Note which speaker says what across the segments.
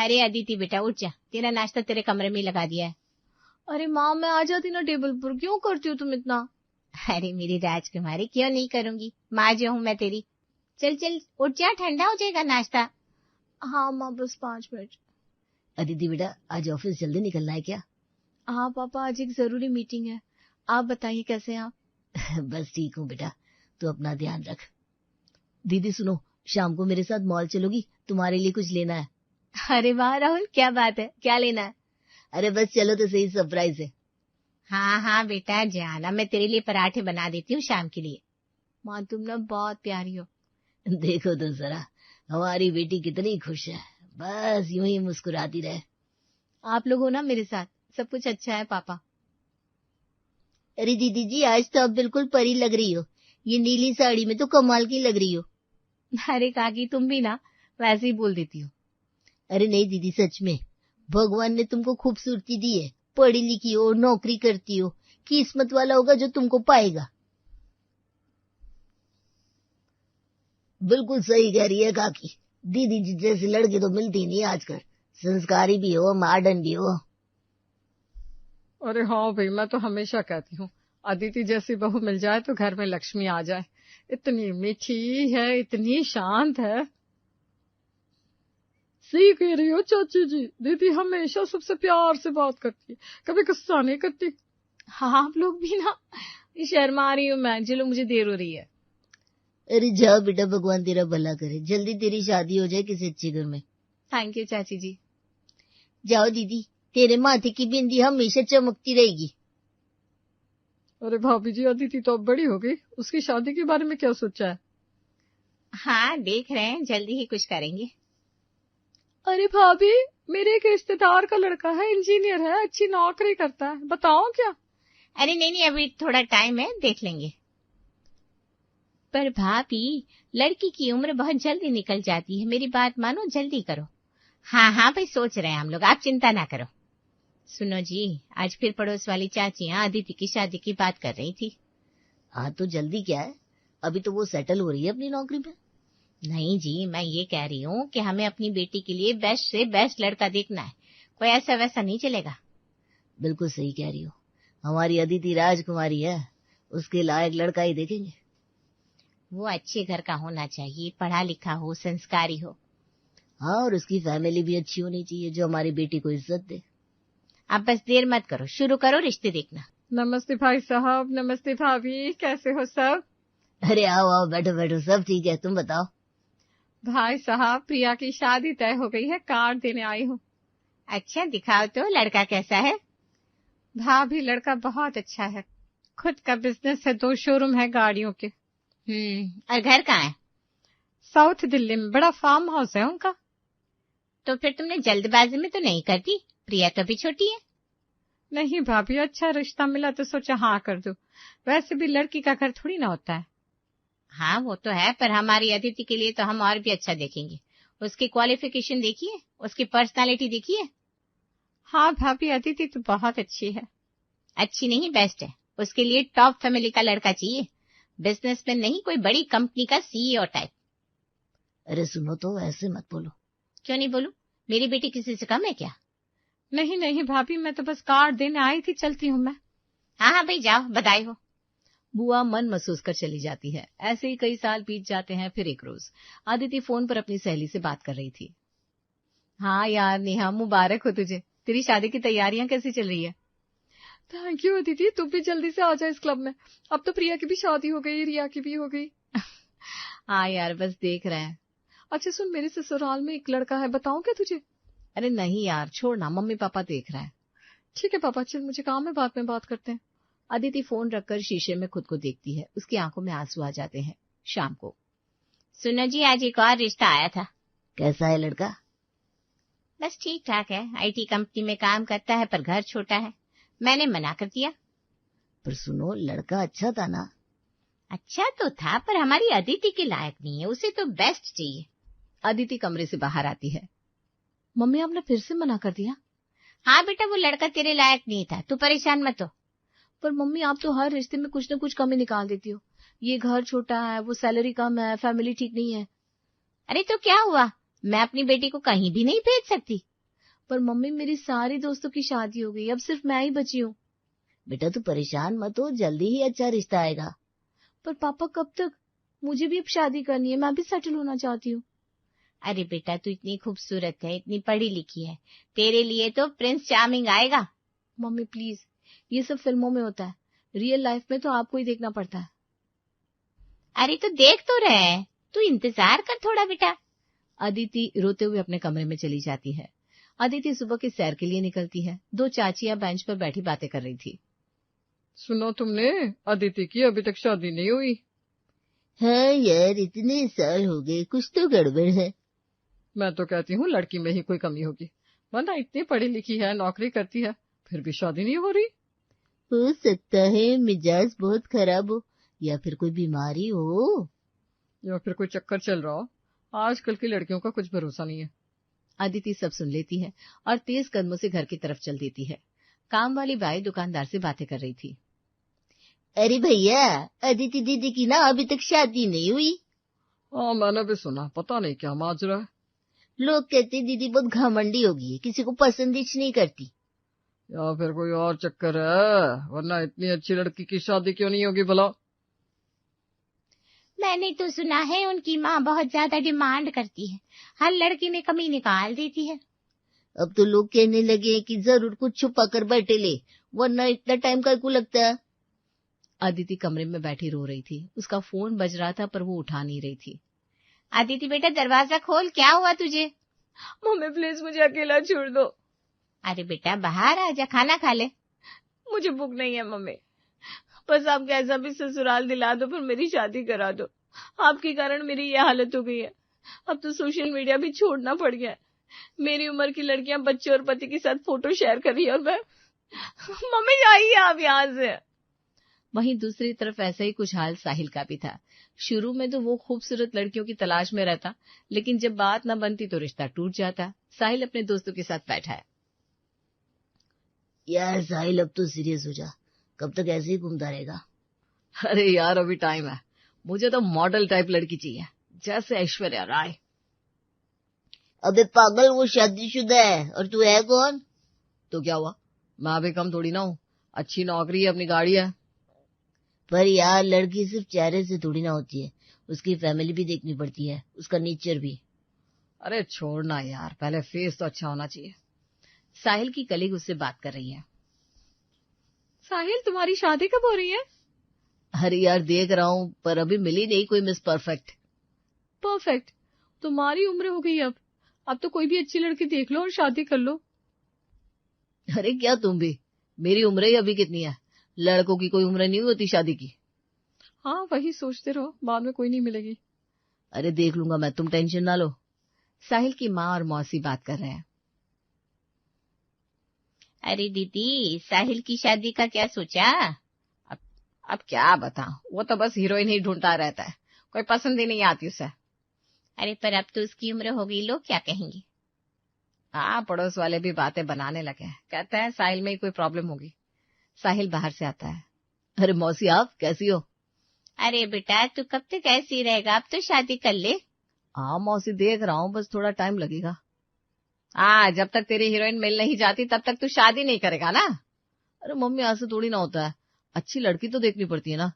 Speaker 1: अरे अदिति बेटा उठ जा, तेरा नाश्ता तेरे कमरे में ही लगा दिया है।
Speaker 2: अरे माँ मैं आ जाती ना टेबल पर, क्यों करती हो तुम इतना?
Speaker 1: अरे मेरी राजकुमारी, क्यों नहीं करूंगी, माँ जो हूँ मैं तेरी। चल चल उठ जा, ठंडा हो जाएगा नाश्ता।
Speaker 2: हाँ माँ बस 5 मिनट।
Speaker 3: अदिति बेटा आज ऑफिस जल्दी निकलना है क्या?
Speaker 2: हाँ पापा आज एक जरूरी मीटिंग है। आप बताइए कैसे हैं आप?
Speaker 3: बस ठीक हूँ बेटा, तू अपना ध्यान रख। दीदी सुनो, शाम को मेरे साथ मॉल चलोगी? तुम्हारे लिए कुछ लेना है।
Speaker 2: अरे वाह राहुल, क्या बात है, क्या लेना है?
Speaker 3: अरे बस चलो तो सही, सरप्राइज है।
Speaker 1: हाँ हाँ बेटा जाना, मैं तेरे लिए पराठे बना देती हूँ शाम के लिए।
Speaker 2: माँ तुम ना बहुत प्यारी हो।
Speaker 3: देखो तो जरा हमारी बेटी कितनी खुश है, बस यूं ही मुस्कुराती रहे।
Speaker 2: आप लोग हो ना मेरे साथ, सब कुछ अच्छा है पापा।
Speaker 3: अरे दीदी जी आज तो आप बिल्कुल परी लग रही हो, ये नीली साड़ी में तो कमाल की लग रही हो।
Speaker 2: अरे काकी तुम भी ना वैसे ही बोल देती हो।
Speaker 3: अरे नहीं दीदी सच में, भगवान ने तुमको खूबसूरती दी है, पढ़ी लिखी हो, नौकरी करती हो, किस्मत वाला होगा जो तुमको पाएगा। बिल्कुल सही कह रही है काकी, दीदी जी जैसे लड़के तो मिलती नहीं आजकल, संस्कारी भी हो, मॉडर्न भी हो।
Speaker 4: अरे हाँ भाई, मैं तो हमेशा कहती हूँ अदिति जैसी बहू मिल जाए तो घर में लक्ष्मी आ जाए। इतनी मीठी है, इतनी शांत है। सही कह रही हो चाची जी, दीदी हमेशा सबसे प्यार से बात करती है, कभी गुस्सा नहीं करती।
Speaker 2: हाँ आप लोग भी ना, शर्मा रही हूँ मैं, चलो मुझे देर हो रही है।
Speaker 3: अरे जा बेटा, भगवान तेरा भला करे, जल्दी तेरी शादी हो जाए किसी अच्छे घर में।
Speaker 2: थैंक यू चाची जी।
Speaker 3: जाओ दीदी, तेरे माथे की बिंदी हमेशा चमकती रहेगी।
Speaker 4: अरे भाभी जी अदिति तो अब बड़ी हो गई, उसकी शादी के बारे में क्या सोचा है?
Speaker 1: हाँ देख रहे हैं, जल्दी ही कुछ करेंगे।
Speaker 4: अरे भाभी मेरे एक रिश्तेदार का लड़का है, इंजीनियर है, अच्छी नौकरी करता है, बताओ क्या?
Speaker 1: अरे नहीं नहीं अभी थोड़ा टाइम है, देख लेंगे। पर भाभी लड़की की उम्र बहुत जल्दी निकल जाती है, मेरी बात मानो, जल्दी करो। हाँ हाँ भाई सोच रहे हैं हम लोग, आप चिंता ना करो। सुनो जी, आज फिर पड़ोस वाली चाचियां अदिति की शादी की बात कर रही थी।
Speaker 3: हाँ तो जल्दी क्या है, अभी तो वो सेटल हो रही है अपनी नौकरी पे।
Speaker 1: नहीं जी, मैं ये कह रही हूँ कि हमें अपनी बेटी के लिए बेस्ट से बेस्ट लड़का देखना है, कोई ऐसा वैसा नहीं चलेगा।
Speaker 3: बिल्कुल सही कह रही हो, हमारी अदिति राजकुमारी है, उसके लायक लड़का ही देखेंगे।
Speaker 1: वो अच्छे घर का होना चाहिए, पढ़ा लिखा हो, संस्कारी हो।
Speaker 3: हाँ और उसकी फैमिली भी अच्छी होनी चाहिए जो हमारी बेटी को इज्जत दे।
Speaker 1: आप बस देर मत करो, शुरू करो रिश्ते देखना।
Speaker 4: नमस्ते भाई साहब, नमस्ते भाभी, कैसे हो सब?
Speaker 3: अरे आओ आओ, बैठो बैठो, सब ठीक है, तुम बताओ।
Speaker 4: भाई साहब प्रिया की शादी तय हो गई है, कार्ड देने आई हूँ।
Speaker 1: अच्छा दिखाओ तो, लड़का कैसा है?
Speaker 4: भाभी लड़का बहुत अच्छा है, खुद का बिजनेस है, 2 शोरूम है गाड़ियों के।
Speaker 1: और घर कहाँ है?
Speaker 4: साउथ दिल्ली में, बड़ा फार्म हाउस है उनका।
Speaker 1: तो फिर तुमने जल्दबाजी में तो नहीं कर दी, प्रिया तो अभी छोटी है।
Speaker 4: नहीं भाभी, अच्छा रिश्ता मिला तो सोचा हाँ कर दो, वैसे भी लड़की का घर थोड़ी ना होता है।
Speaker 1: हाँ वो तो है, पर हमारी अदिति के लिए तो हम और भी अच्छा देखेंगे। उसकी क्वालिफिकेशन देखिए, उसकी पर्सनालिटी देखिए।
Speaker 4: हाँ भाभी अदिति तो बहुत अच्छी है।
Speaker 1: अच्छी नहीं बेस्ट है, उसके लिए टॉप फैमिली का लड़का चाहिए, बिजनेसमैन नहीं, कोई बड़ी कंपनी का सीईओ टाइप।
Speaker 3: अरे सुनो तो, ऐसे मत बोलो।
Speaker 1: क्यों नहीं बोलूं, मेरी बेटी किसी से कम है क्या?
Speaker 4: नहीं नहीं भाभी, मैं तो बस कार्ड देने आई थी, चलती हूँ मैं।
Speaker 1: हाँ हाँ भाई जाओ, बधाई हो।
Speaker 2: बुआ मन महसूस कर चली जाती है। ऐसे ही कई साल बीत जाते हैं। फिर एक रोज अदिति फोन पर अपनी सहेली से बात कर रही थी। हाँ यार नेहा, मुबारक हो तुझे, तेरी शादी की तैयारियां कैसी चल रही है?
Speaker 4: थैंक यू दीदी, तू भी जल्दी से आ जा इस क्लब में, अब तो प्रिया की भी शादी हो गई, रिया की भी हो गई।
Speaker 2: हाँ यार बस देख रहे हैं।
Speaker 4: अच्छा सुन, मेरे ससुराल में एक लड़का है, बताऊं क्या तुझे?
Speaker 2: अरे नहीं यार छोड़ना, मम्मी पापा देख रहे हैं।
Speaker 4: ठीक है पापा, चल मुझे काम है, बाद में बात करते हैं।
Speaker 2: अदिति फोन रखकर शीशे में खुद को देखती है, उसकी आंखों में आंसू आ जाते हैं। शाम को
Speaker 1: सुनो जी, आज एक और रिश्ता आया था।
Speaker 3: कैसा है लड़का?
Speaker 1: बस ठीक ठाक है, आईटी कंपनी में काम करता है, पर घर छोटा है, मैंने मना कर दिया।
Speaker 3: पर सुनो, लड़का अच्छा था ना?
Speaker 1: अच्छा तो था, पर हमारी अदिति के लायक नहीं है, उसे तो बेस्ट चाहिए।
Speaker 2: अदिति कमरे से बाहर आती है। मम्मी आपने फिर से मना कर दिया?
Speaker 1: हाँ बेटा, वो लड़का तेरे लायक नहीं था, तू परेशान मत हो।
Speaker 2: पर मम्मी आप तो हर रिश्ते में कुछ न कुछ कमी निकाल देती हो। ये घर छोटा है, वो सैलरी कम है, फैमिली ठीक नहीं है।
Speaker 1: अरे तो क्या हुआ, मैं अपनी बेटी को कहीं भी नहीं भेज सकती?
Speaker 2: पर मम्मी मेरी सारी दोस्तों की शादी हो गई, अब सिर्फ मैं ही बची हूँ।
Speaker 3: बेटा तू परेशान मत हो, जल्दी ही अच्छा रिश्ता आएगा।
Speaker 2: पर पापा कब तक? मुझे भी अब शादी करनी है, मैं भी सेटल होना चाहती हूँ।
Speaker 1: अरे बेटा तू इतनी खूबसूरत है, इतनी पढ़ी लिखी है, तेरे लिए तो प्रिंस चार्मिंग आएगा।
Speaker 2: मम्मी प्लीज, ये सब फिल्मों में होता है, रियल लाइफ में तो आपको ही देखना पड़ता है।
Speaker 1: अरे तो देख तो रहे हैं, तू इंतजार कर थोड़ा बेटा।
Speaker 2: अदिति रोते हुए अपने कमरे में चली जाती है। अदिति सुबह की सैर के लिए निकलती है। दो चाचियां बेंच पर बैठी बातें कर रही थी।
Speaker 4: सुनो तुमने, अदिति की अभी तक शादी नहीं हुई।
Speaker 3: हाँ यार, इतने साल हो गए, कुछ तो गड़बड़ है।
Speaker 4: मैं तो कहती हूँ लड़की में ही कोई कमी होगी, वरना इतनी पढ़ी लिखी है, नौकरी करती है, फिर भी शादी नहीं हो रही।
Speaker 3: हो सकता है मिजाज बहुत खराब हो, या फिर कोई बीमारी हो,
Speaker 4: या फिर कोई चक्कर चल रहा हो। आजकल की लड़कियों का कुछ भरोसा नहीं है।
Speaker 2: अदिति सब सुन लेती है और तेज कदमों से घर की तरफ चल देती है। काम वाली बाई दुकानदार से बातें कर रही थी।
Speaker 3: अरे भैया, अदिति दीदी की ना अभी तक शादी नहीं हुई।
Speaker 4: हाँ मैंने भी सुना, पता नहीं क्या माजरा है।
Speaker 3: लोग कहते दीदी बहुत घमंडी होगी है, किसी को पसंद ही नहीं करती।
Speaker 4: या फिर कोई और चक्कर है, वरना इतनी अच्छी लड़की की शादी क्यों नहीं होगी भला।
Speaker 1: मैंने तो सुना है उनकी माँ बहुत ज्यादा डिमांड करती है, हर लड़की में कमी निकाल देती है।
Speaker 3: अब तो लोग कहने लगे हैं कि जरूर कुछ छुपा कर बैठे ले, वरना इतना टाइम का क्यों लगता है।
Speaker 2: अदिति कमरे में बैठी रो रही थी। उसका फोन बज रहा था पर वो उठा नहीं रही थी।
Speaker 1: अदिति बेटा दरवाजा खोल, क्या हुआ तुझे?
Speaker 2: मम्मी प्लीज मुझे अकेला छोड़ दो।
Speaker 1: अरे बेटा बाहर आ जा, खाना खा ले।
Speaker 2: मुझे भूख नहीं है मम्मी, बस आप कैसा भी ससुराल दिला दो, फिर मेरी शादी करा दो। आपके कारण मेरी ये हालत हो गई है। अब तो सोशल मीडिया भी छोड़ना पड़ गया है। मेरी उम्र की लड़कियां बच्चे और पति के साथ फोटो शेयर कर रही है और मैं मम्मी जाइए आप यहाँ से। वहीं दूसरी तरफ ऐसा ही कुछ हाल साहिल का भी था। शुरू में तो वो खूबसूरत लड़कियों की तलाश में रहता, लेकिन जब बात न बनती तो रिश्ता टूट जाता। साहिल अपने दोस्तों के साथ बैठा है।
Speaker 3: यार साहिल, अब तो सीरियस हो जा, कब तक ऐसे ही घूमता रहेगा।
Speaker 2: अरे यार अभी टाइम है, मुझे तो मॉडल टाइप लड़की चाहिए, जैसे ऐश्वर्या राय।
Speaker 3: अबे पागल, वो शादीशुदा है और तू है कौन?
Speaker 2: तो क्या हुआ, मैं भी कम थोड़ी ना हूँ। अच्छी नौकरी है, अपनी गाड़ी है।
Speaker 3: पर यार लड़की सिर्फ चेहरे से थोड़ी ना होती है, उसकी फैमिली भी देखनी पड़ती है, उसका नेचर भी।
Speaker 2: अरे छोड़ना यार, पहले फेस तो अच्छा होना चाहिए। साहिल की कलीग उससे बात कर रही है। साहिल तुम्हारी शादी कब हो रही है?
Speaker 3: अरे यार देख रहा हूँ, पर अभी मिली नहीं कोई मिस परफेक्ट।
Speaker 2: परफेक्ट? तुम्हारी उम्र हो गई अब तो कोई भी अच्छी लड़की देख लो और शादी कर लो।
Speaker 3: अरे क्या तुम भी, मेरी उम्र ही अभी कितनी है, लड़कों की कोई उम्र नहीं होती शादी की।
Speaker 2: हाँ वही सोचते रहो, बाद में कोई नहीं मिलेगी।
Speaker 3: अरे देख लूंगा मैं, तुम टेंशन ना लो।
Speaker 2: साहिल की माँ और मौसी बात कर रहे हैं।
Speaker 1: अरे दीदी, साहिल की शादी का क्या सोचा?
Speaker 2: अब क्या बताऊं, वो तो बस हीरोइन ही ढूंढता रहता है, कोई पसंद ही नहीं आती उसे।
Speaker 1: अरे पर अब तो उसकी उम्र हो गई, लोग क्या कहेंगे?
Speaker 2: हाँ पड़ोस वाले भी बातें बनाने लगे हैं, कहते हैं साहिल में ही कोई प्रॉब्लम होगी। साहिल बाहर से आता है।
Speaker 3: अरे मौसी आप कैसी हो?
Speaker 1: अरे बेटा तू कब तक ऐसी रहेगा, अब तो शादी कर ले।
Speaker 3: हाँ मौसी देख रहा हूँ, बस थोड़ा टाइम लगेगा।
Speaker 2: हाँ जब तक तेरी हीरोइन मिल नहीं जाती तब तक तू शादी नहीं करेगा ना।
Speaker 3: अरे मम्मी ऐसे थोड़ी ना होता है, अच्छी लड़की तो देखनी पड़ती है ना।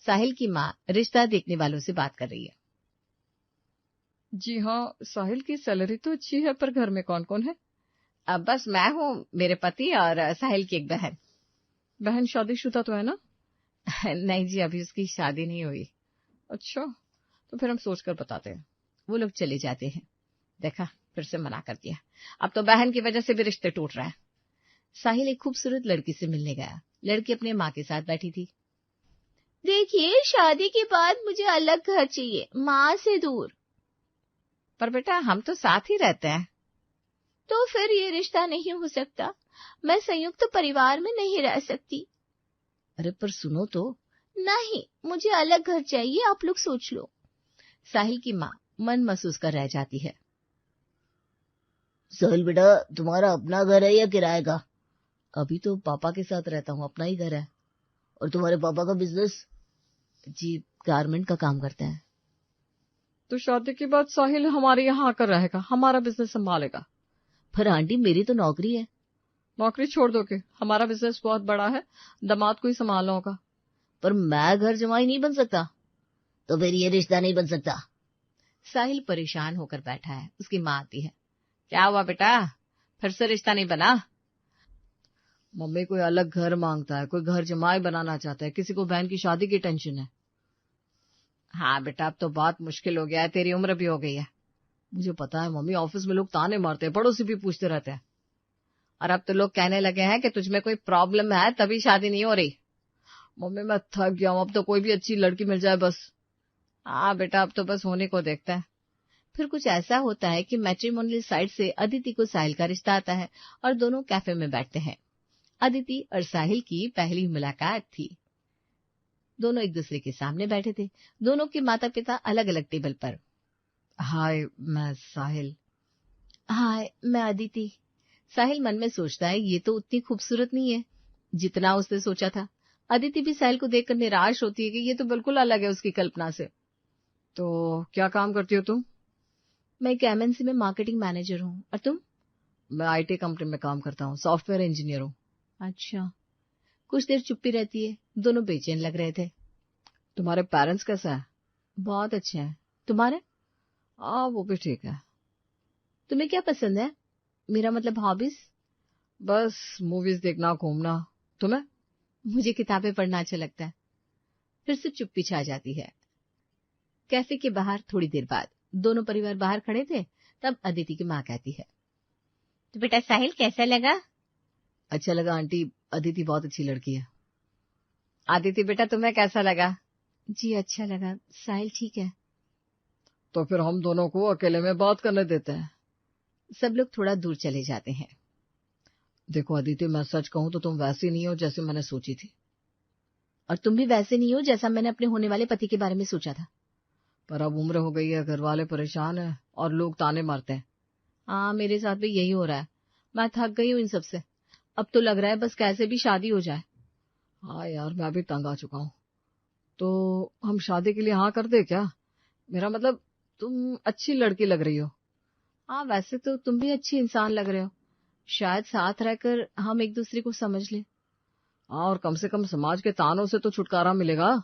Speaker 2: साहिल की माँ रिश्ता देखने वालों से बात कर रही है।
Speaker 4: जी हाँ, साहिल की सैलरी तो अच्छी है, पर घर में कौन कौन है?
Speaker 2: अब बस मैं हूँ, मेरे पति और साहिल की एक बहन।
Speaker 4: बहन शादीशुदा तो है ना?
Speaker 2: नहीं जी, अभी उसकी शादी नहीं हुई।
Speaker 4: अच्छा, तो फिर हम सोच कर बताते हैं।
Speaker 2: वो लोग चले जाते हैं। देखा, फिर से मना कर दिया। अब तो बहन की वजह से भी रिश्ते टूट रहे हैं। साहिल एक खूबसूरत लड़की से मिलने गया। लड़की अपने माँ के साथ बैठी थी।
Speaker 1: देखिए, शादी के बाद मुझे अलग घर चाहिए, माँ से दूर।
Speaker 2: पर बेटा हम तो साथ ही रहते हैं।
Speaker 1: तो फिर ये रिश्ता नहीं हो सकता, मैं संयुक्त परिवार में नहीं रह सकती।
Speaker 3: अरे पर सुनो तो।
Speaker 1: नहीं, मुझे अलग घर चाहिए, आप लोग सोच लो।
Speaker 2: साहिल की माँ मन महसूस कर रह जाती है।
Speaker 3: साहिल बेटा, तुम्हारा अपना घर है या किराए का? अभी तो पापा के साथ रहता हूँ, अपना ही घर है। और तुम्हारे पापा का बिजनेस?
Speaker 2: जी, गारमेंट का काम करते हैं।
Speaker 4: तो शादी के बाद साहिल हमारे यहाँ आकर रहेगा, हमारा बिजनेस संभालेगा।
Speaker 2: पर आंटी मेरी तो नौकरी है।
Speaker 4: नौकरी छोड़ दो के, हमारा बिजनेस बहुत बड़ा है, दामाद को ही संभालना होगा।
Speaker 2: पर मैं घर जमाई नहीं बन सकता।
Speaker 3: तो फिर ये रिश्ता नहीं बन सकता।
Speaker 2: साहिल परेशान होकर बैठा है। उसकी माँ आती है। क्या हुआ बेटा, फिर से रिश्ता नहीं बना?
Speaker 4: मम्मी कोई अलग घर मांगता है, कोई घर जमाई बनाना चाहता है, किसी को बहन की शादी की टेंशन है।
Speaker 2: हाँ बेटा, अब तो बहुत मुश्किल हो गया है, तेरी उम्र भी हो गई है।
Speaker 4: मुझे पता है मम्मी, ऑफिस में लोग ताने मारते हैं, पड़ोसी भी पूछते रहते हैं।
Speaker 2: और अब तो लोग कहने लगे हैं कि तुझमें कोई प्रॉब्लम है तभी शादी नहीं हो रही।
Speaker 4: मम्मी मैं थक गया हूँ, अब तो कोई भी अच्छी लड़की मिल जाए बस।
Speaker 2: हाँ बेटा, अब तो बस होने को देखता है। फिर कुछ ऐसा होता है कि मैट्रिमोनियल साइट से अदिति को साहिल का रिश्ता आता है और दोनों कैफे में बैठते हैं। अदिति और साहिल की पहली मुलाकात थी। दोनों एक दूसरे के सामने बैठे थे। दोनों के माता पिता अलग अलग टेबल पर।
Speaker 4: हाय, मैं साहिल।
Speaker 2: हाय, मैं अदिति। साहिल मन में सोचता है ये तो उतनी खूबसूरत नहीं है जितना उसने सोचा था। अदिति भी साहिल को देखकर निराश होती है कि ये तो बिल्कुल अलग है उसकी कल्पना से।
Speaker 4: तो क्या काम करती हो तुम?
Speaker 2: मैं एक एमएनसी में मार्केटिंग मैनेजर हूँ। और तुम?
Speaker 4: मैं आईटी कंपनी में काम करता हूँ, सॉफ्टवेयर इंजीनियर हूँ।
Speaker 2: अच्छा। कुछ देर चुप्पी रहती है। दोनों बेचैन लग रहे थे।
Speaker 4: तुम्हारे पेरेंट्स कैसा है?
Speaker 2: बहुत अच्छे हैं। तुम्हारे?
Speaker 4: वो भी ठीक है।
Speaker 2: तुम्हें क्या पसंद है? मेरा मतलब हॉबीज?
Speaker 4: बस मूवीज देखना, घूमना। तुम्हें?
Speaker 2: मुझे किताबें पढ़ना अच्छा लगता है। फिर से चुप्पी छा जाती है। कैफे के बाहर थोड़ी देर बाद दोनों परिवार बाहर खड़े थे। तब अदिति की माँ कहती है,
Speaker 1: तो बेटा साहिल कैसा लगा?
Speaker 4: अच्छा लगा आंटी, अदिति बहुत अच्छी लड़की है।
Speaker 2: आदिति बेटा तुम्हें कैसा लगा? जी अच्छा लगा। साहिल ठीक है।
Speaker 4: तो फिर हम दोनों को अकेले में बात करने देते हैं।
Speaker 2: सब लोग थोड़ा दूर चले जाते हैं।
Speaker 4: देखो अदिति, मैं सच कहूं तो तुम वैसी नहीं हो जैसे मैंने सोची थी।
Speaker 2: और तुम भी वैसे नहीं हो जैसा मैंने अपने होने वाले पति के बारे में सोचा था।
Speaker 4: पर अब उम्र हो गई है, घर वाले परेशान हैं और लोग ताने मारते हैं।
Speaker 2: हाँ, मेरे साथ भी यही हो रहा है। मैं थक गई हूँ इन सब से। अब तो लग रहा है बस कैसे भी शादी हो जाए।
Speaker 4: हाँ यार, मैं भी तंग आ चुका हूँ। तो हम शादी के लिए हाँ कर दे क्या? मेरा मतलब, तुम अच्छी लड़की लग रही हो।
Speaker 2: हाँ, वैसे तो तुम भी अच्छी इंसान लग रहे हो। शायद साथ रहकर हम एक दूसरे को समझ ले।
Speaker 4: हाँ, और कम से कम समाज के तानों से तो छुटकारा मिलेगा।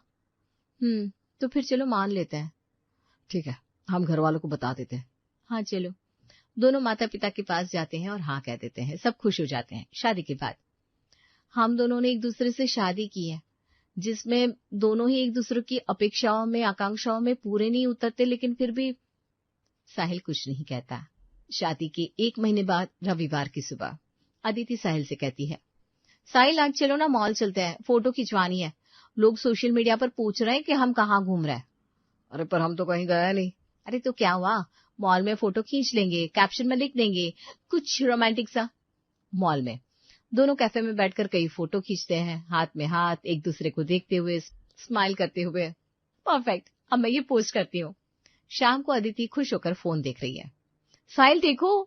Speaker 2: तो फिर चलो मान लेते हैं।
Speaker 4: ठीक है, हम घर वालों को बता देते हैं।
Speaker 2: हाँ चलो। दोनों माता पिता के पास जाते हैं और हाँ कह देते हैं। सब खुश हो जाते हैं। शादी के बाद हम दोनों ने एक दूसरे से शादी की है, जिसमें दोनों ही एक दूसरे की अपेक्षाओं में, आकांक्षाओं में पूरे नहीं उतरते, लेकिन फिर भी साहिल कुछ नहीं कहता। शादी के 1 महीने बाद रविवार की सुबह अदिति साहिल से कहती है, साहिल आज चलो ना मॉल चलते हैं, फोटो खिंचवानी है। लोग सोशल मीडिया पर पूछ रहे हैं कि हम कहाँ घूम रहे हैं।
Speaker 4: अरे पर हम तो कहीं गए नहीं।
Speaker 2: अरे तो क्या हुआ, मॉल में फोटो खींच लेंगे, कैप्शन में लिख देंगे कुछ रोमांटिक सा। मॉल में दोनों कैफे में बैठकर कई फोटो खींचते हैं, हाथ में हाथ, एक दूसरे को देखते हुए, स्माइल करते हुए। परफेक्ट, अब मैं ये पोस्ट करती हूँ। शाम को अदिति खुश होकर फोन देख रही है। साहिल देखो,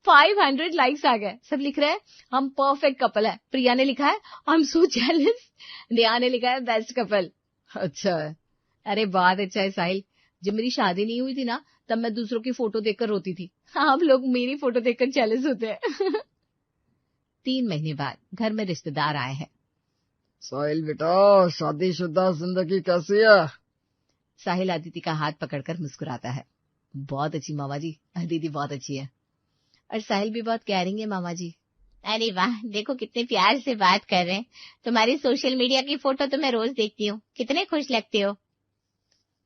Speaker 2: 500 लाइक्स आ गए। सब लिख रहे हैं हम परफेक्ट कपल है। प्रिया ने लिखा है I am so jealous. Neha ने लिखा है बेस्ट कपल।
Speaker 4: अच्छा है।
Speaker 2: अरे बहुत अच्छा है साहिल। जब मेरी शादी नहीं हुई थी ना, तब मैं दूसरों की फोटो देखकर रोती थी। अब लोग मेरी फोटो देखकर जेलस होते हैं। 3 महीने बाद घर में रिश्तेदार आए हैं।
Speaker 4: साहिल बेटा, शादीशुदा जिंदगी कैसी है?
Speaker 2: साहिल अदिति का हाथ पकड़कर मुस्कुराता है। बहुत अच्छी मामा जी, अदिति बहुत अच्छी है। और साहिल भी बहुत केयरिंग है मामा जी।
Speaker 1: अरे वाह, देखो कितने प्यार से बात कर रहे हैं। तुम्हारी सोशल मीडिया की फोटो तो मैं रोज देखती हूँ, कितने खुश लगते हो।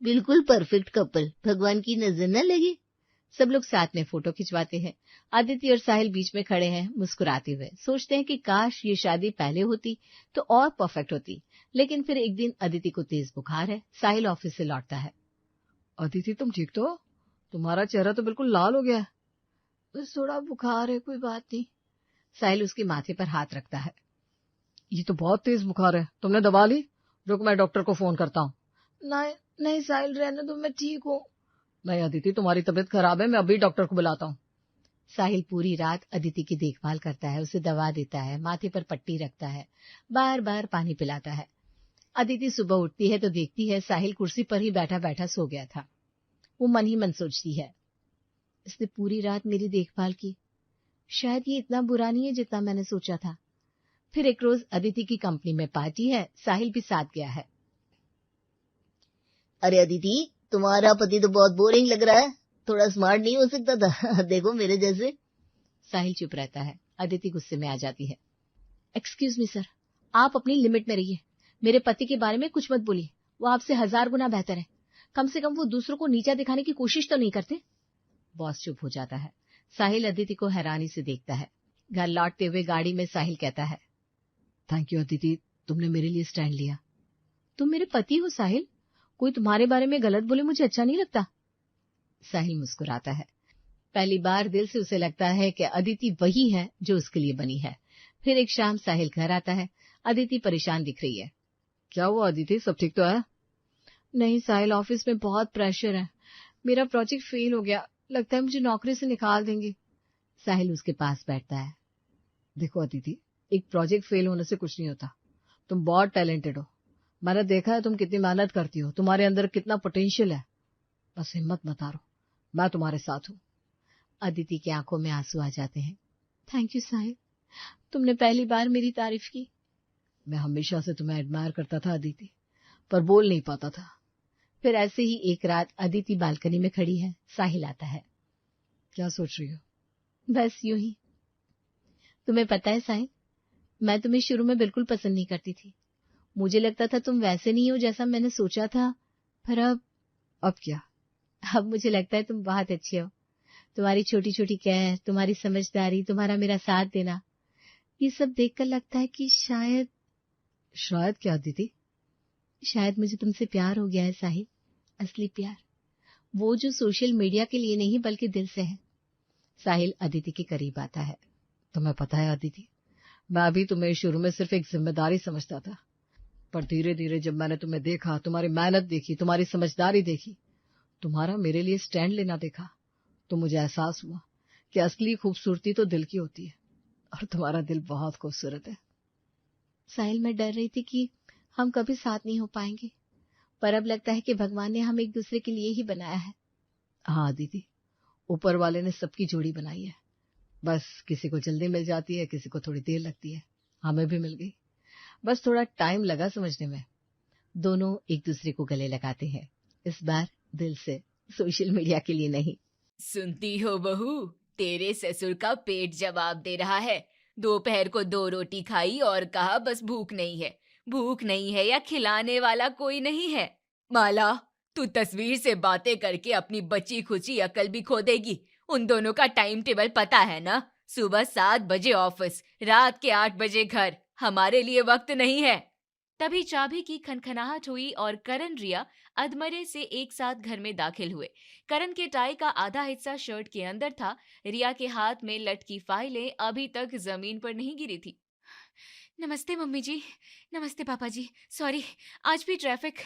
Speaker 3: बिल्कुल परफेक्ट कपल, भगवान की नजर न लगे।
Speaker 2: सब लोग साथ में फोटो खिंचवाते हैं। अदिति और साहिल बीच में खड़े हैं मुस्कुराते हुए। सोचते हैं कि काश ये शादी पहले होती तो और परफेक्ट होती। लेकिन फिर एक दिन अदिति को तेज बुखार है। साहिल ऑफिस से लौटता है।
Speaker 4: अदिति तुम ठीक तो हो? तुम्हारा चेहरा तो बिल्कुल लाल हो गया है।
Speaker 2: बस थोड़ा बुखार है, कोई बात नहीं। साहिल उसके माथे पर हाथ रखता है।
Speaker 4: ये तो बहुत तेज बुखार है, तुमने दवा ली? रुक, मैं डॉक्टर को फोन करता हूँ।
Speaker 2: नहीं साहिल, रहने दो, मैं ठीक हूँ।
Speaker 4: नहीं अदिति, तुम्हारी तबीयत खराब है, मैं अभी डॉक्टर को बुलाता हूँ।
Speaker 2: साहिल पूरी रात अदिति की देखभाल करता है, उसे दवा देता है, माथे पर पट्टी रखता है, बार बार पानी पिलाता है। अदिति सुबह उठती है तो देखती है साहिल कुर्सी पर ही बैठा बैठा सो गया था। वो मन ही मन सोचती है, इसने पूरी रात मेरी देखभाल की, शायद ये इतना बुरा नहीं है जितना मैंने सोचा था। फिर एक रोज अदिति की कंपनी में पार्टी है, साहिल भी साथ गया है।
Speaker 3: अरे अदिति, तुम्हारा पति तो बहुत बोरिंग लग रहा है, थोड़ा स्मार्ट नहीं हो सकता था? देखो मेरे जैसे।
Speaker 2: साहिल चुप रहता है। अदिति गुस्से में आ जाती है। एक्सक्यूज मी सर, आप अपनी लिमिट में रहिए। मेरे पति के बारे में कुछ मत बोलिए, वो आपसे 1000 गुना बेहतर है। कम से कम वो दूसरों को नीचा दिखाने की कोशिश तो नहीं करते। बॉस चुप हो जाता है। साहिल अदिति को हैरानी से देखता है। घर लौटते हुए गाड़ी में साहिल कहता है, थैंक यू अदिति, तुमने मेरे लिए स्टैंड लिया। तुम मेरे पति हो साहिल, कोई तुम्हारे बारे में गलत बोले मुझे अच्छा नहीं लगता। साहिल मुस्कुराता है। पहली बार दिल से उसे लगता है कि अदिति वही है जो उसके लिए बनी है। फिर एक शाम साहिल घर आता है। अदिति परेशान दिख रही है।
Speaker 4: क्या हुआ अदिति, सब ठीक तो है?
Speaker 2: नहीं साहिल, ऑफिस में बहुत प्रेशर है। मेरा प्रोजेक्ट फेल हो गया, लगता है मुझे नौकरी से निकाल देंगे। साहिल उसके पास बैठता है।
Speaker 4: देखो अदिति, एक प्रोजेक्ट फेल होने से कुछ नहीं होता। तुम बहुत टैलेंटेड हो, मैंने देखा है तुम कितनी मेहनत करती हो, तुम्हारे अंदर कितना पोटेंशियल है। बस हिम्मत मत हारो, मैं तुम्हारे साथ हूँ।
Speaker 2: अदिति की आंखों में आंसू आ जाते हैं। थैंक यू साहिल, तुमने पहली बार मेरी तारीफ की।
Speaker 4: मैं हमेशा से तुम्हें एडमायर करता था अदिति, पर बोल नहीं पाता था।
Speaker 2: फिर ऐसे ही एक रात अदिति बालकनी में खड़ी है। साहिल आता है।
Speaker 4: क्या सोच रही हो?
Speaker 2: बस यूं ही। तुम्हें पता है साहिल, मैं तुम्हें शुरू में बिल्कुल पसंद नहीं करती थी। मुझे लगता था तुम वैसे नहीं हो जैसा मैंने सोचा था, पर
Speaker 4: अब क्या?
Speaker 2: अब मुझे लगता है तुम बहुत अच्छे हो। तुम्हारी छोटी छोटी केयर, तुम्हारी समझदारी, तुम्हारा मेरा साथ देना, ये सब देखकर लगता है कि शायद
Speaker 4: क्या अदिति?
Speaker 2: शायद मुझे तुमसे प्यार हो गया है साहिल। असली प्यार, वो जो सोशल मीडिया के लिए नहीं बल्कि दिल से है। साहिल अदिति के करीब आता है।
Speaker 4: तुम्हें पता है अदिति, मैं भी तुम्हें शुरू में सिर्फ एक जिम्मेदारी समझता था, पर धीरे धीरे जब मैंने तुम्हें देखा, तुम्हारी मेहनत देखी, तुम्हारी समझदारी देखी, तुम्हारा मेरे लिए स्टैंड लेना देखा, तो मुझे एहसास हुआ कि असली खूबसूरती तो दिल की होती है, और तुम्हारा दिल बहुत खूबसूरत है।
Speaker 2: साहिल, मैं डर रही थी कि हम कभी साथ नहीं हो पाएंगे, पर अब लगता है कि भगवान ने हम एक दूसरे के लिए ही बनाया है।
Speaker 4: हाँ दीदी, ऊपर वाले ने सबकी जोड़ी बनाई है। बस किसी को जल्दी मिल जाती है, किसी को थोड़ी देर लगती है। हमें भी मिल गई, बस थोड़ा टाइम लगा समझने में।
Speaker 2: दोनों एक दूसरे को गले लगाते हैं, इस बार दिल से, सोशल मीडिया के लिए नहीं।
Speaker 1: सुनती हो बहू, तेरे ससुर का पेट जवाब दे रहा है। दोपहर को 2 रोटी खाई और कहा बस भूख नहीं है। भूख नहीं है या खिलाने वाला कोई नहीं है। माला, तू तस्वीर से बातें करके अपनी बची खुची अकल भी खो देगी। उन दोनों का टाइम टेबल पता है ना? सुबह 7 बजे ऑफिस, रात के 8 बजे घर। हमारे लिए वक्त नहीं है। तभी चाबी की खनखनाहट हुई और करण रिया अधमरे से एक साथ घर में दाखिल हुए। करण के टाई का आधा हिस्सा शर्ट के अंदर था। रिया के हाथ में लटकी फाइलें अभी तक जमीन पर नहीं गिरी थी। नमस्ते मम्मी जी। नमस्ते पापा जी। सॉरी, आज भी ट्रैफिक।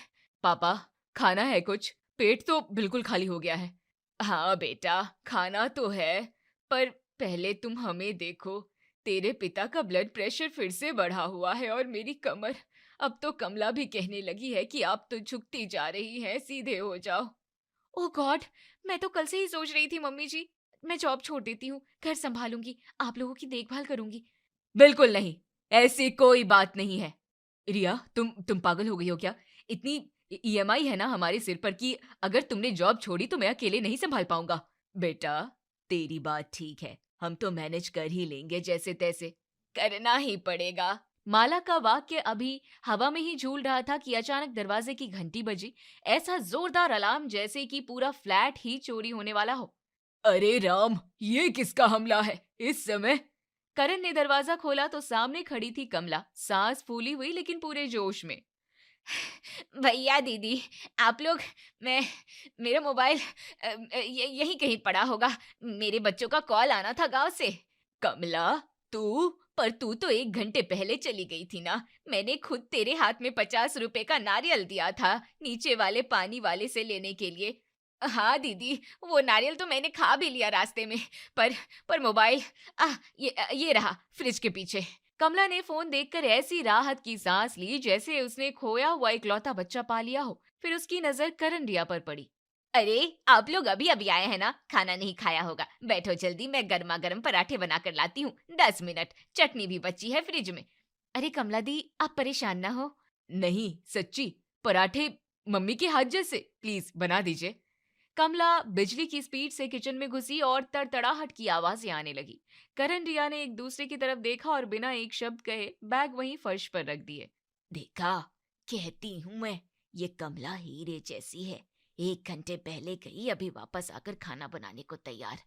Speaker 1: पापा, खाना है कुछ? पेट तो बिल्कुल खाली हो गया है। हाँ बेटा, खाना तो है, पर पहले तुम हमें देखो। तेरे पिता का ब्लड प्रेशर फिर से बढ़ा हुआ है और मेरी कमर। अब तो कमला भी कहने लगी है कि आप तो झुकती जा रही हैं, सीधे हो जाओ। ओह गॉड, मैं तो कल से ही सोच रही थी मम्मी जी। मैं जॉब छोड़ देती हूँ, घर संभालूंगी, आप लोगों की देखभाल करूंगी। बिल्कुल नहीं, ऐसी कोई बात नहीं है। रिया, तुम पागल हो गई हो क्या? इतनी ईएमआई है ना हमारे सिर पर कि अगर तुमने जॉब छोड़ी तो मैं अकेले नहीं संभाल पाऊंगा। बेटा, तेरी बात ठीक है, हम तो मैनेज कर ही लेंगे जैसे तैसे। करना ही पड़ेगा। माला का वाक्य अभी हवा में ही झूल रहा था कि अचानक दरवाजे की घंटी बजी। ऐसा जोरदार अलार्म जैसे कि पूरा फ्लैट ही चोरी होने वाला हो। अरे राम, ये किसका हमला है इस समय? करण ने दरवाजा खोला तो सामने खड़ी थी कमला, सांस फूली हुई लेकिन पूरे जोश में। भैया दीदी, आप लोग, मेरा मोबाइल यहीं कहीं पड़ा होगा। मेरे बच्चों का कॉल आना था गांव से। कमला, पर तू तो 1 घंटे पहले चली गई थी ना। मैंने खुद तेरे हाथ में 50 रुपए का नारियल दिया था नीचे वाले पानी वाले से लेने के लिए। हाँ दीदी, वो नारियल तो मैंने खा भी लिया रास्ते में, पर मोबाइल ये रहा फ्रिज के पीछे। कमला ने फोन देखकर ऐसी राहत की सांस ली जैसे उसने खोया हुआ इकलौता बच्चा पा लिया हो। फिर उसकी नजर करण रिया पर पड़ी। अरे आप लोग अभी अभी आए हैं ना, खाना नहीं खाया होगा, बैठो जल्दी, मैं गर्मा गर्म पराठे बना कर लाती हूँ, 10 मिनट, चटनी भी बची है फ्रिज में। अरे कमला दी, आप परेशान ना हो। नहीं सच्ची, पराठे मम्मी के हाथ जैसे, प्लीज बना दीजिए। कमला बिजली की स्पीड से किचन में घुसी और तड़तड़ाहट की आवाजें आने लगी। करण रिया ने एक दूसरे की तरफ देखा और बिना एक शब्द कहे बैग वहीं फर्श पर रख दिए। देखा, कहती हूँ मैं, ये कमला हीरे जैसी है, 1 घंटे पहले गई, अभी वापस आकर खाना बनाने को तैयार।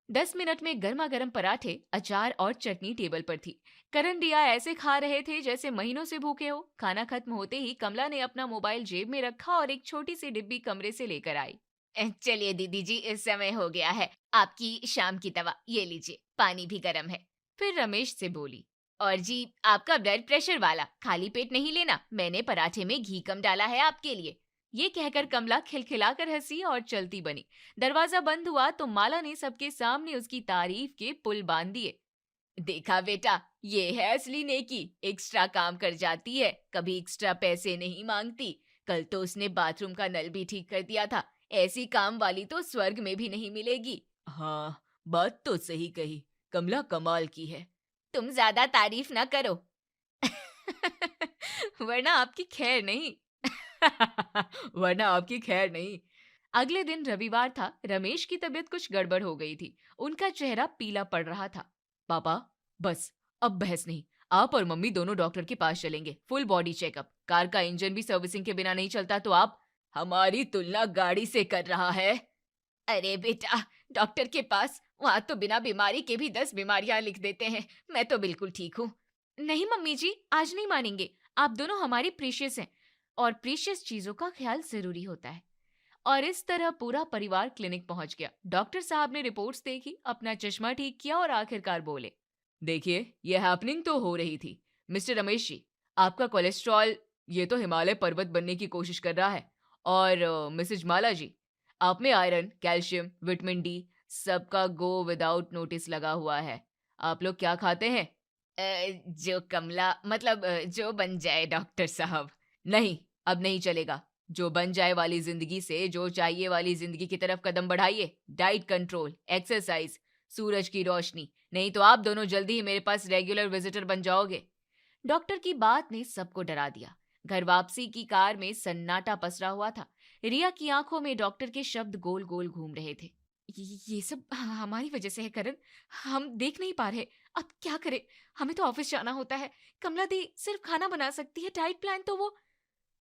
Speaker 1: 10 मिनट में गर्मा गर्म पराठे, अचार और चटनी टेबल पर थी। करण रिया ऐसे खा रहे थे जैसे महीनों से भूखे हो। खाना खत्म होते ही कमला ने अपना मोबाइल जेब में रखा और एक छोटी सी डिब्बी कमरे से लेकर आई। चलिए दीदी जी, इस समय हो गया है, आपकी शाम की दवा, ये लीजिए, पानी भी गर्म है। फिर रमेश से बोली, और जी आपका ब्लड प्रेशर वाला, खाली पेट नहीं लेना, मैंने पराठे में घी कम डाला है आपके लिए। ये कहकर कमला खिलखिलाकर हंसी और चलती बनी। दरवाजा बंद हुआ तो माला ने सबके सामने उसकी तारीफ के पुल बांध दिए। देखा बेटा, ये है असली नेकी, एक्स्ट्रा काम कर जाती है, कभी एक्स्ट्रा पैसे नहीं मांगती। कल तो उसने बाथरूम का नल भी ठीक कर दिया था, ऐसी काम वाली तो स्वर्ग में भी नहीं मिलेगी। हाँ, बात तो सही कही, कमला कमाल की है। तुम ज्यादा तारीफ ना करो वरना आपकी खैर नहीं वरना आपकी खैर नहीं। अगले दिन रविवार था। रमेश की तबीयत कुछ गड़बड़ हो गई थी, उनका चेहरा पीला पड़ रहा था। पापा, बस अब बहस नहीं, आप और मम्मी दोनों डॉक्टर के पास चलेंगे, फुल बॉडी चेकअप। कार का इंजन भी सर्विसिंग के बिना नहीं चलता, तो आप हमारी तुलना गाड़ी से कर रहा है। अरे बेटा, डॉक्टर के पास, वहाँ तो बिना बीमारी के भी 10 बीमारियां लिख देते हैं, मैं तो बिल्कुल ठीक हूँ। नहीं मम्मी जी, आज नहीं मानेंगे, आप दोनों हमारी प्रीशियस हैं और प्रीशियस चीजों का ख्याल जरूरी होता है। और इस तरह पूरा परिवार क्लिनिक पहुंच गया। डॉक्टर साहब ने रिपोर्ट्स देखी, अपना चश्मा ठीक किया और आखिरकार बोले, देखिए ये हैपनिंग तो हो रही थी। मिस्टर रमेश जी, आपका कोलेस्ट्रॉल ये तो हिमालय पर्वत बनने की कोशिश कर रहा है। और मिसेज माला जी, आप में आयरन, कैल्शियम, विटामिन डी सबका गो विदाउट नोटिस लगा हुआ है। आप लोग क्या खाते हैं? जो कमला, मतलब जो बन जाए डॉक्टर साहब। नहीं, अब नहीं चलेगा। जो बन जाए वाली जिंदगी से जो चाहिए वाली जिंदगी की तरफ कदम बढ़ाइए। डाइट कंट्रोल, एक्सरसाइज, सूरज की रोशनी, नहीं तो आप दोनों जल्दी ही मेरे पास रेगुलर विजिटर बन जाओगे। डॉक्टर की बात ने सबको डरा दिया। घर वापसी की कार में सन्नाटा पसरा हुआ था। रिया की आंखों में डॉक्टर के शब्द गोल गोल घूम रहे थे। ये सब हमारी वजह से है करण, हम देख नहीं पा रहे, अब क्या करें, हमें तो ऑफिस जाना होता है, कमला दी सिर्फ खाना बना सकती है, डाइट प्लान तो वो।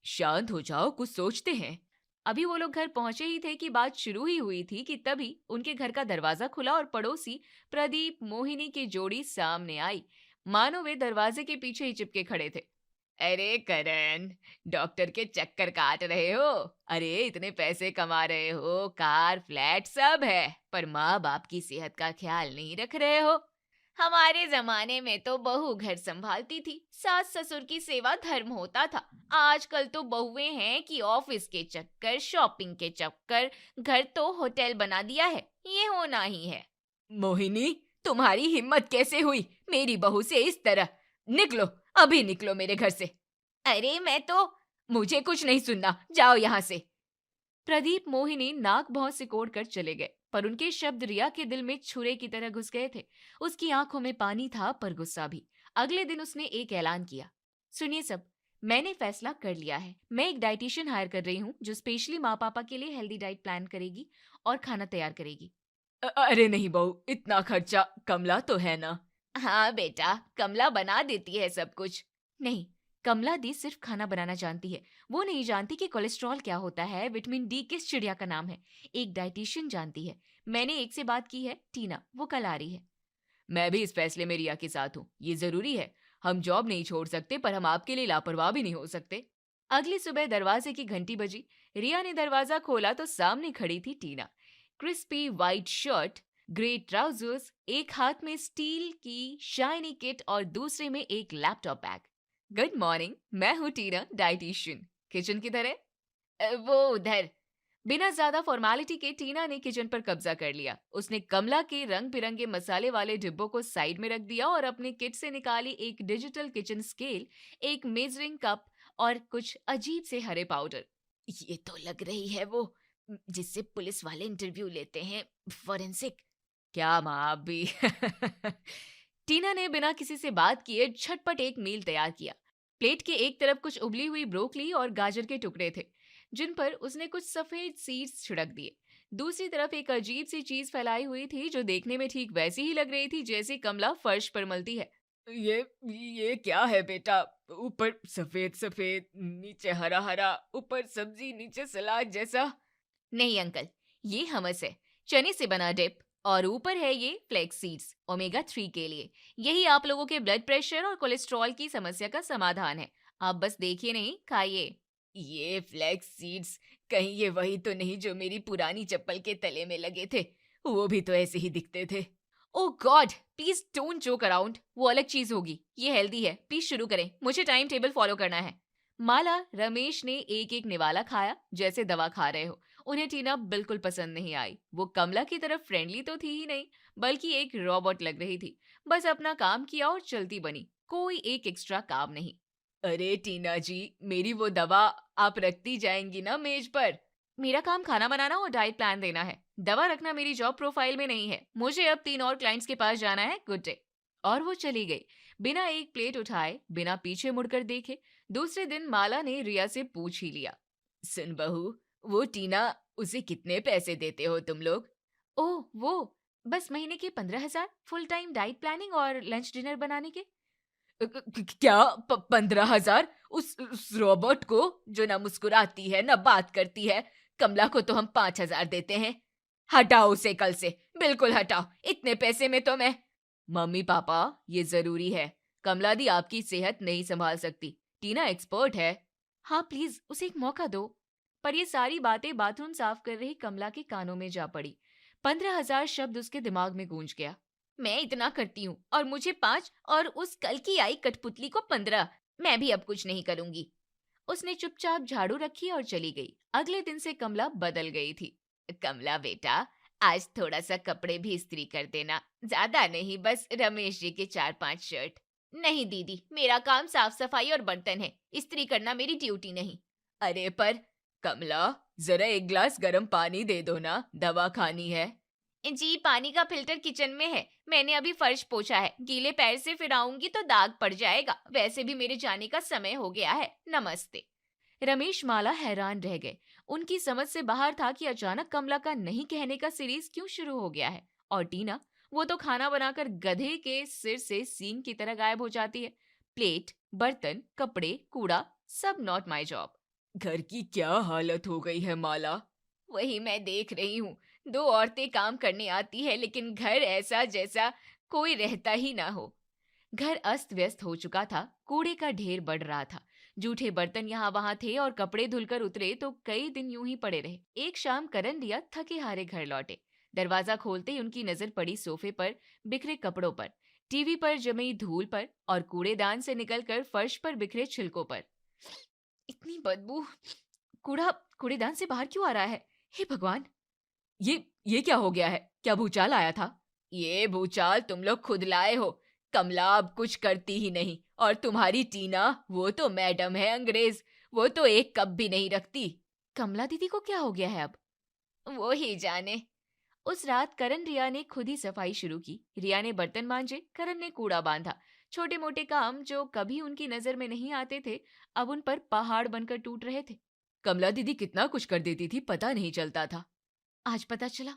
Speaker 1: शांत हो जाओ, कुछ सोचते हैं। अभी वो लोग घर पहुंचे ही थे कि बात शुरू ही हुई थी कि तभी उनके घर का दरवाजा खुला और पड़ोसी प्रदीप मोहिनी की जोड़ी सामने आई, मानो वे दरवाजे के पीछे ही चिपके खड़े थे। अरे करण, डॉक्टर के चक्कर काट रहे हो? अरे इतने पैसे कमा रहे हो, कार फ्लैट सब है, पर माँ बाप की सेहत का ख्याल नहीं रख रहे हो। हमारे जमाने में तो बहू घर संभालती थी, सास ससुर की सेवा धर्म होता था। आजकल तो बहुएं हैं कि ऑफिस के चक्कर, शॉपिंग के चक्कर, घर तो होटल बना दिया है, ये होना ही है। मोहिनी, तुम्हारी हिम्मत कैसे हुई मेरी बहू से इस तरह? निकलो, अभी निकलो मेरे घर से। अरे मैं तो, मुझे कुछ नहीं सुनना, जाओ यहाँ से। प्रदीप मोहिनी नाक भौं सिकोड़ कर चले गए, पर उनके शब्द रिया के दिल में छुरे की तरह घुस गए थे। उसकी आंखों में पानी था, पर गुस्सा भी। अगले दिन उसने एक ऐलान किया, सुनिए सब, मैंने फैसला कर लिया है, मैं एक डाइटिशियन हायर कर रही हूँ जो स्पेशली माँ पापा के लिए हेल्दी डाइट प्लान करेगी और खाना तैयार करेगी। अरे नहीं बहू, इतना खर्चा, कमला तो है ना। हाँ बेटा, कमला बना देती है सब कुछ। नहीं, कमला दी सिर्फ खाना बनाना जानती है, वो नहीं जानती कि कोलेस्ट्रॉल क्या होता है, विटामिन डी किस चिड़िया का नाम है। एक डाइटिशियन जानती है। मैंने एक से बात की है, टीना, वो कल आ रही है। मैं भी इस फैसले में रिया के साथ हूँ, ये जरूरी है। हम जॉब नहीं छोड़ सकते, पर हम आपके लिए लापरवाह भी नहीं हो सकते। अगली सुबह दरवाजे की घंटी बजी। रिया ने दरवाजा खोला तो सामने खड़ी थी Tina. Crispy white shirt, grey trousers, एक हाथ में स्टील की शाइनी किट और दूसरे में एक लैपटॉप बैग। गुड मॉर्निंग, मैं हूँ टीना, डाइटिशियन। किचन किधर है? वो उधर। बिना ज्यादा फॉर्मेलिटी के टीना ने किचन पर कब्जा कर लिया। उसने कमला के रंग बिरंगे मसाले वाले डिब्बों को साइड में रख दिया और अपने किट से निकाली एक डिजिटल किचन स्केल, एक मेजरिंग कप और कुछ अजीब से हरे पाउडर। ये तो लग रही है वो
Speaker 2: जिससे पुलिस वाले इंटरव्यू लेते हैं, फॉरेंसिक। क्या माँ आप भी। टीना ने बिना किसी से बात किए झटपट एक मील तैयार किया। प्लेट के एक तरफ कुछ उबली हुई ब्रोकली और गाजर के टुकड़े थे, जिन पर उसने कुछ सफेद सीड्स छिड़क दिए। दूसरी तरफ एक अजीब सी चीज फैलाई हुई थी जो देखने में ठीक वैसी ही लग रही थी जैसे कमला फर्श पर मलती है। ये क्या है बेटा? ऊपर सफेद सफेद, नीचे हरा हरा, ऊपर सब्जी, नीचे सलाद जैसा। नहीं अंकल, ये हमस है, चने से बना डिप, और ऊपर है ये फ्लेक्स सीड्स, ओमेगा 3 के लिए। यही आप लोगों के ब्लड प्रेशर और कोलेस्ट्रॉल की समस्या का समाधान है। आप बस देखिए नहीं, खाइए। ये फ्लेक्स सीड्स, कहीं ये वही तो नहीं जो मेरी पुरानी चप्पल के तले में लगे थे? वो भी तो ऐसे ही दिखते थे। Oh god, please don't joke around, वो अलग चीज होगी, ये हेल्दी है। प्लीज शुरू करें, मुझे टाइम टेबल फॉलो करना है। माला, रमेश ने एक एक निवाला खाया जैसे दवा खा रहे हो। उन्हें टीना बिल्कुल पसंद नहीं आई। वो कमला की तरफ फ्रेंडली तो थी ही नहीं, बल्कि एक रोबोट लग रही थी। बस अपना काम किया और चलती बनी, कोई एक एक्स्ट्रा काम नहीं। अरे टीना जी, मेरी वो दवा आप रखती जाएंगी ना मेज पर? मेरा काम खाना बनाना और डाइट प्लान देना है, दवा रखना मेरी जॉब प्रोफाइल में नहीं है। मुझे अब 3 और क्लाइंट्स के पास जाना है, गुड डे। और वो चली गई, बिना एक प्लेट उठाए, बिना पीछे मुड़कर देखे। दूसरे दिन माला ने रिया से पूछ ही लिया, सुन बहू, वो टीना, उसे कितने पैसे देते हो तुम लोग? ओह वो, बस महीने के 15,000, फुल टाइम डाइट प्लानिंग और लंच डिनर बनाने के। क्या 15,000? उस रोबोट को जो ना मुस्कुराती है ना बात करती है? कमला को तो हम 5,000 देते हैं। हटाओ उसे कल से, बिल्कुल हटाओ, इतने पैसे में तो मैं। मम्मी पापा, ये जरूरी है, कमला दी आपकी सेहत नहीं संभाल सकती, टीना एक्सपर्ट है। हाँ प्लीज उसे एक मौका दो। पर ये सारी बातें बाथरूम साफ कर रही कमला के कानों में जा पड़ी। 15,000 शब्द उसके दिमाग में गूंज गया। मैं इतना करती हूँ और मुझे 5, और उस कल की आई कठपुतली को 15। मैं भी अब कुछ नहीं करूंगी। उसने चुपचाप झाड़ू रखी और चली गई। अगले दिन से कमला बदल गई थी। कमला बेटा, आज थोड़ा सा कपड़े भी इस्त्री कर देना, ज्यादा नहीं, बस रमेश जी के 4-5 शर्ट। नहीं दीदी, मेरा काम साफ सफाई और बर्तन है, इस्त्री करना मेरी ड्यूटी नहीं। अरे पर कमला, जरा एक ग्लास गर्म पानी दे दो ना, दवा खानी है। जी पानी का फिल्टर किचन में है, मैंने अभी फर्श पोछा है, गीले पैर से फिर आऊंगी तो दाग पड़ जाएगा, वैसे भी मेरे जाने का समय हो गया है, नमस्ते। रमेश माला हैरान रह गए। उनकी समझ से बाहर था कि अचानक कमला का नहीं कहने का सीरीज क्यों शुरू हो गया है। और टीना, वो तो खाना बनाकर गधे के सिर से सींग की तरह गायब हो जाती है। प्लेट, बर्तन, कपड़े, कूड़ा, सब नॉट माई जॉब। घर की क्या हालत हो गई है माला? वही मैं देख रही हूँ, 2 औरतें काम करने आती है, लेकिन घर ऐसा जैसा कोई रहता ही ना हो। घर अस्त व्यस्त हो चुका था, कूड़े का ढेर बढ़ रहा था, जूठे बर्तन यहाँ वहां थे और कपड़े धुलकर उतरे तो कई दिन यूं ही पड़े रहे। एक शाम करण दिया थके हारे घर लौटे। दरवाजा खोलते ही उनकी नजर पड़ी सोफे पर बिखरे कपड़ों पर, टीवी पर जमी धूल पर, और कूड़ेदान से निकलकर फर्श पर बिखरे छिलकों पर। इतनी बदबू, कूड़ा कूड़ेदान से बाहर क्यों आ रहा है? हे भगवान, ये क्या हो गया है? क्या भूचाल आया था? ये भूचाल तुम लोग खुद लाए हो। कमला अब कुछ करती ही नहीं, और तुम्हारी टीना, वो तो मैडम है अंग्रेज, वो तो एक कप भी नहीं रखती। कमला दीदी को क्या हो गया है अब? वो ही जाने। उस रात करण रिया ने खुद ही सफाई शुरू की। रिया ने बर्तन मांजे, करण ने कूड़ा बांधा। छोटे मोटे काम जो कभी उनकी नजर में नहीं आते थे, अब उन पर पहाड़ बनकर टूट रहे थे। कमला दीदी कितना कुछ कर देती थी, पता नहीं चलता था। आज पता चला।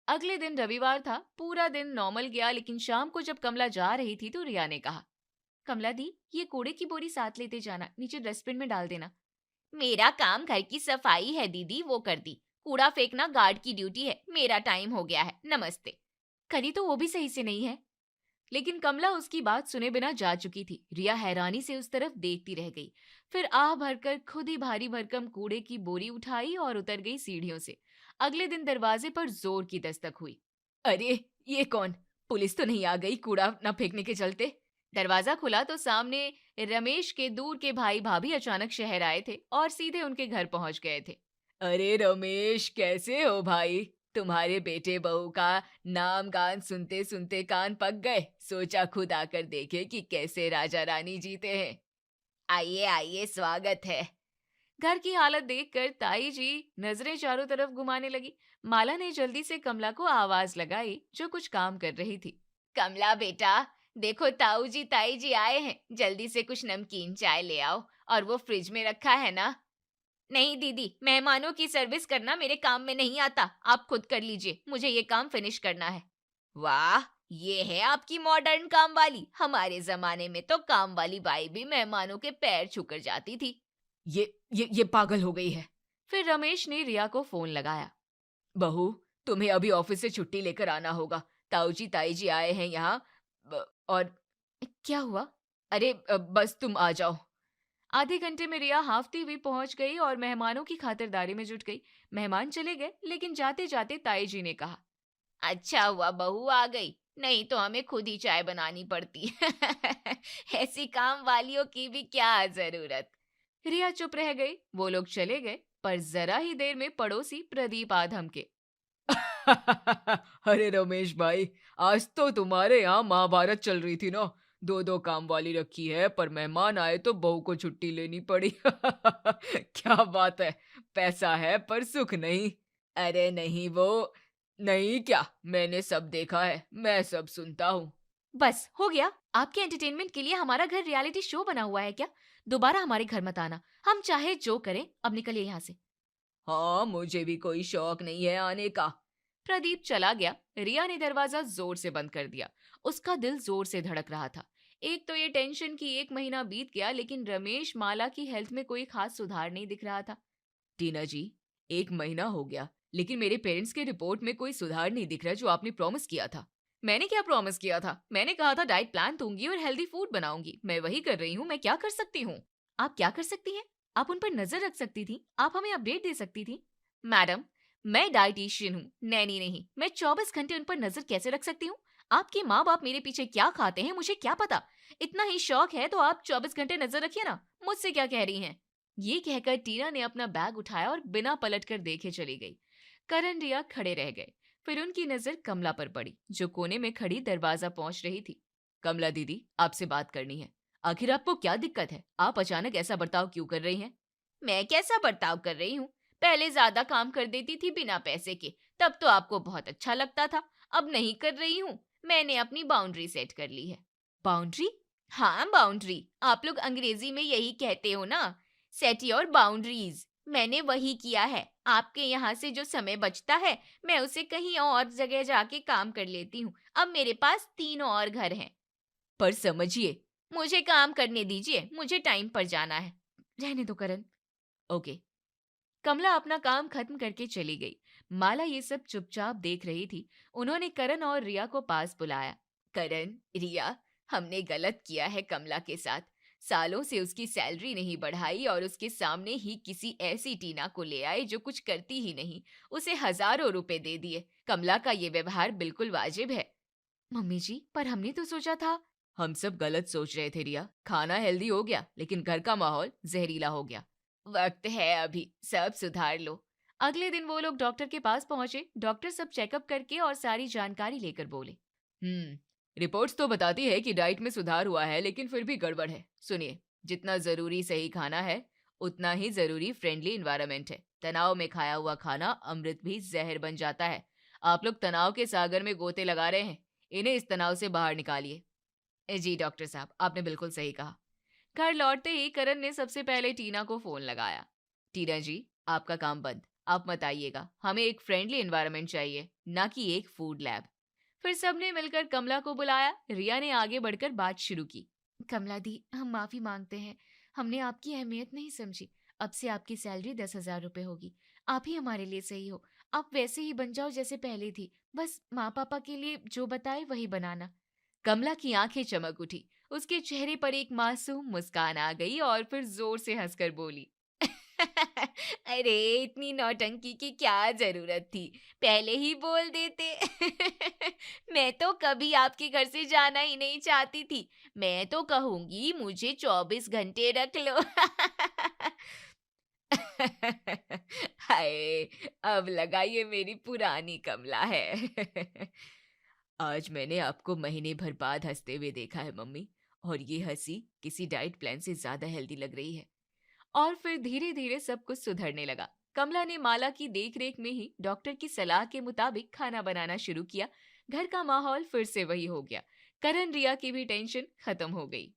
Speaker 2: अगले दिन रविवार था, पूरा दिन नॉर्मल गया, लेकिन शाम को जब कमला जा रही थी तो रिया ने कहा, कमला दी, ये कूड़े की बोरी साथ लेते जाना, नीचे डस्टबिन में डाल देना। मेरा काम घर की सफाई है दीदी, वो कर दी। कूड़ा फेंकना गार्ड की ड्यूटी है, मेरा टाइम हो गया है, नमस्ते। करी तो वो भी सही से नहीं है। लेकिन कमला उसकी बात सुने बिना जा चुकी थी। रिया हैरानी से उस तरफ देखती रह गई, फिर आह भरकर खुद ही भारी भरकम कूड़े की बोरी उठाई और उतर गई सीढ़ियों से। अगले दिन दरवाजे पर जोर की दस्तक हुई। अरे ये कौन? पुलिस तो नहीं आ गई कूड़ा न फेंकने के चलते? दरवाजा खुला तो सामने रमेश के दूर के भाई भाभी अचानक शहर आए थे और सीधे उनके घर पहुंच गए थे। अरे रमेश, कैसे हो भाई? तुम्हारे बेटे बहू का नाम गान सुनते सुनते कान पक गए, सोचा खुद आकर देखे कि कैसे राजा रानी जीते हैं। आइए आइए, स्वागत है।
Speaker 5: घर की हालत देखकर ताई जी नजरें चारों तरफ घुमाने लगी। माला ने जल्दी से कमला को आवाज लगाई जो कुछ काम कर रही थी। कमला बेटा, देखो ताऊ जी ताई जी आए हैं, जल्दी से कुछ नमकीन चाय ले आओ, और वो फ्रिज में रखा है ना। नहीं दीदी, मेहमानों की सर्विस करना मेरे काम में नहीं आता, आप खुद कर लीजिए, मुझे ये काम फिनिश करना है। वाह, ये है आपकी मॉडर्न काम वाली। हमारे जमाने में तो काम वाली बाई भी मेहमानों के पैर छूकर जाती थी। ये पागल हो गई है। फिर रमेश ने रिया को फोन लगाया। बहू, तुम्हें अभी ऑफिस से छुट्टी लेकर आना होगा, ताऊ जी ताई जी आए हैं यहाँ। और क्या हुआ? अरे बस तुम आ जाओ। आधे घंटे में रिया हाफती हुई पहुंच गई और मेहमानों की खातिरदारी में जुट गई। मेहमान चले गए, लेकिन जाते जाते ताई जी ने कहा, अच्छा हुआ बहू आ गई, नहीं तो हमें खुद ही चाय बनानी पड़ती। ऐसी काम वालियों की भी क्या जरूरत। रिया चुप रह गई। वो लोग चले गए, पर जरा ही देर में पड़ोसी प्रदीप आ धमके। अरे रमेश भाई, आज तो तुम्हारे यहाँ महाभारत चल रही थी ना। दो दो काम वाली रखी है, पर मेहमान आए तो बहू को छुट्टी लेनी पड़ी। क्या बात है, पैसा है पर सुख नहीं। अरे नहीं, वो नहीं क्या, मैंने सब देखा है, मैं सब सुनता हूँ। बस हो गया, आपके एंटरटेनमेंट के लिए हमारा घर रियलिटी शो बना हुआ है क्या? दोबारा हमारे घर मत आना, हम चाहे जो करें, अब निकलिए यहाँ से। हाँ, मुझे भी कोई शौक नहीं है आने का। प्रदीप चला गया। रिया ने दरवाजा जोर से बंद कर दिया। उसका दिल जोर से धड़क रहा था। एक तो ये टेंशन कि 1 महीना बीत गया, लेकिन रमेश माला की हेल्थ में कोई खास सुधार नहीं दिख रहा था। टीना जी, 1 महीना हो गया, लेकिन मेरे पेरेंट्स के रिपोर्ट में कोई सुधार नहीं दिख रहा जो आपने प्रॉमिस किया था। मैंने क्या प्रॉमिस किया था? मैंने कहा था डाइट प्लान दूंगी और हेल्दी फूड बनाऊंगी। मैं वही कर रही हूँ। मैं क्या कर सकती हूँ? आप क्या कर सकती हैं? आप उन पर नजर रख सकती थी, आप हमें अपडेट दे सकती थी। मैडम, मैं डाइटिशियन हूँ, नैनी नहीं। मैं 24 घंटे उन पर नजर कैसे रख सकती हूँ? आपके माँ बाप मेरे पीछे क्या खाते हैं मुझे क्या पता। इतना ही शौक है तो आप 24 घंटे नजर रखिए ना। मुझसे क्या कह रही हैं? ये कहकर टीना ने अपना बैग उठाया और बिना पलट कर देखे चली गई। करण रिया खड़े रह गए। फिर उनकी नजर कमला पर पड़ी, जो कोने में खड़ी दरवाजा पहुंच रही थी। कमला दीदी, आपसे बात करनी है। आखिर आपको क्या दिक्कत है? आप अचानक ऐसा बर्ताव क्यों कर रही हैं? मैं कैसा बर्ताव कर रही हूँ? पहले ज्यादा काम कर देती थी बिना पैसे के, तब तो आपको बहुत अच्छा लगता था। अब नहीं कर रही हूँ। मैंने अपनी बाउंड्री सेट कर ली है। बाउंड्री? हाँ, बाउंड्री। आप लोग अंग्रेजी में यही कहते हो ना, सेट योर बाउंड्रीज। मैंने वही किया है। आपके यहाँ से जो समय बचता है, मैं उसे कहीं और जगह जाके काम कर लेती हूँ। अब मेरे पास 3 और घर हैं। पर समझिए, मुझे काम करने दीजिए, मुझे टाइम पर जाना है। रहने दो करण। ओके। कमला अपना काम खत्म करके चली गई। माला ये सब चुपचाप देख रही थी। उन्होंने करण और रिया को पास बुलाया। करण, रिया, हमने गलत किया है कमला के साथ। सालों से उसकी सैलरी नहीं बढ़ाई और उसके सामने ही किसी ऐसी टीना को ले आए जो कुछ करती ही नहीं। उसे हजारों रुपए दे दिए। कमला का ये व्यवहार बिल्कुल वाजिब है। मम्मी जी, पर हमने तो सोचा था। हम सब गलत सोच रहे थे रिया। खाना हेल्दी हो गया, लेकिन घर का माहौल जहरीला हो गया। वक्त है अभी, सब सुधार लो। अगले दिन वो लोग डॉक्टर के पास पहुंचे। डॉक्टर सब चेकअप करके और सारी जानकारी लेकर बोले, रिपोर्ट्स तो बताती है कि डाइट में सुधार हुआ है, लेकिन फिर भी गड़बड़ है। सुनिए, जितना जरूरी सही खाना है, उतना ही जरूरी फ्रेंडली एनवायरनमेंट है। तनाव में खाया हुआ खाना अमृत भी जहर बन जाता है। आप लोग तनाव के सागर में गोते लगा रहे हैं। इन्हें इस तनाव से बाहर निकालिए। जी डॉक्टर साहब, आपने बिल्कुल सही कहा। घर लौटते ही करण ने सबसे पहले टीना को फोन लगाया। टीना जी, आपका काम बंद, आप मत आइएगा। हमें एक फ्रेंडली एनवायरनमेंट चाहिए, ना कि एक फूड लैब। फिर सबने मिलकर कमला को बुलाया। रिया ने आगे बढ़कर बात शुरू की। कमला दी, हम माफी मांगते हैं, हमने आपकी अहमियत नहीं समझी। अब से आपकी सैलरी 10,000 रुपए होगी। आप ही हमारे लिए सही हो। आप वैसे ही बन जाओ जैसे पहले थी। बस माँ पापा के लिए जो बताए वही बनाना। कमला की आंखें चमक उठी। उसके चेहरे पर एक मासूम मुस्कान आ गई और फिर जोर से हंसकर बोली, अरे इतनी नौटंकी की क्या जरूरत थी, पहले ही बोल देते। मैं तो कभी आपके घर से जाना ही नहीं चाहती थी। मैं तो कहूंगी मुझे 24 घंटे रख लो। हाय, अब लगा ये मेरी पुरानी कमला है। आज मैंने आपको महीने भर बाद हंसते हुए देखा है मम्मी, और ये हंसी किसी डाइट प्लान से ज्यादा हेल्दी लग रही है। और फिर धीरे धीरे सब कुछ सुधरने लगा। कमला ने माला की देखरेख में ही डॉक्टर की सलाह के मुताबिक खाना बनाना शुरू किया। घर का माहौल फिर से वही हो गया। करण रिया की भी टेंशन खत्म हो गई।